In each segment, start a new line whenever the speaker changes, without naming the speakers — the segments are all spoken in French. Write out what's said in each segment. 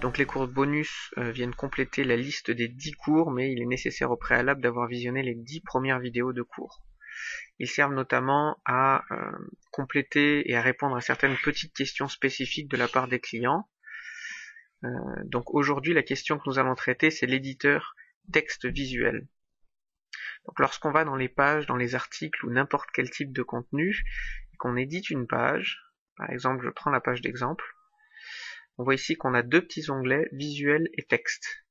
Donc les cours bonus viennent compléter la liste des 10 cours, mais il est nécessaire au préalable d'avoir visionné les 10 premières vidéos de cours. Ils servent notamment à compléter et à répondre à certaines petites questions spécifiques de la part des clients. Donc aujourd'hui, la question que nous allons traiter, c'est l'éditeur texte visuel. Donc lorsqu'on va dans les pages, dans les articles ou n'importe quel type de contenu, et qu'on édite une page, par exemple je prends la page d'exemple, on voit ici qu'on a deux petits onglets, visuel et texte.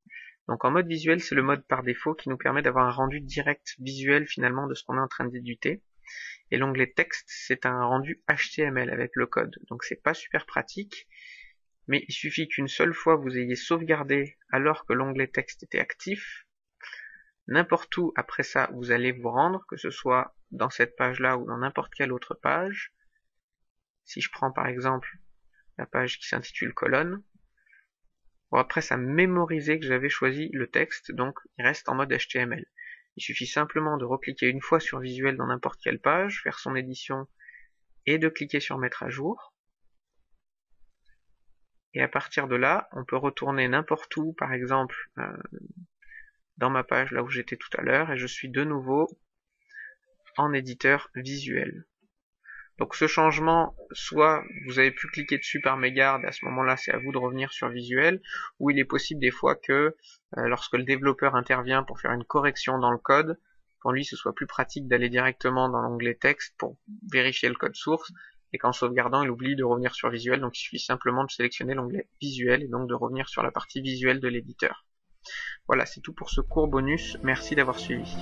Donc en mode visuel, c'est le mode par défaut qui nous permet d'avoir un rendu direct visuel finalement de ce qu'on est en train d'éditer. Et l'onglet texte, c'est un rendu HTML avec le code. Donc c'est pas super pratique, mais il suffit qu'une seule fois vous ayez sauvegardé alors que l'onglet texte était actif. N'importe où après ça vous allez vous rendre, que ce soit dans cette page-là ou dans n'importe quelle autre page. Si je prends par exemple la page qui s'intitule colonne, bon, après ça mémorisait que j'avais choisi le texte, donc il reste en mode HTML. Il suffit simplement de recliquer une fois sur visuel dans n'importe quelle page, faire son édition et de cliquer sur mettre à jour. Et à partir de là, on peut retourner n'importe où, par exemple dans ma page là où j'étais tout à l'heure, et je suis de nouveau en éditeur visuel. Donc ce changement, soit vous avez pu cliquer dessus par mégarde, et à ce moment-là c'est à vous de revenir sur visuel, ou il est possible des fois que lorsque le développeur intervient pour faire une correction dans le code, pour lui ce soit plus pratique d'aller directement dans l'onglet texte pour vérifier le code source, et qu'en sauvegardant il oublie de revenir sur visuel, donc il suffit simplement de sélectionner l'onglet visuel et donc de revenir sur la partie visuelle de l'éditeur. Voilà, c'est tout pour ce cours bonus, merci d'avoir suivi.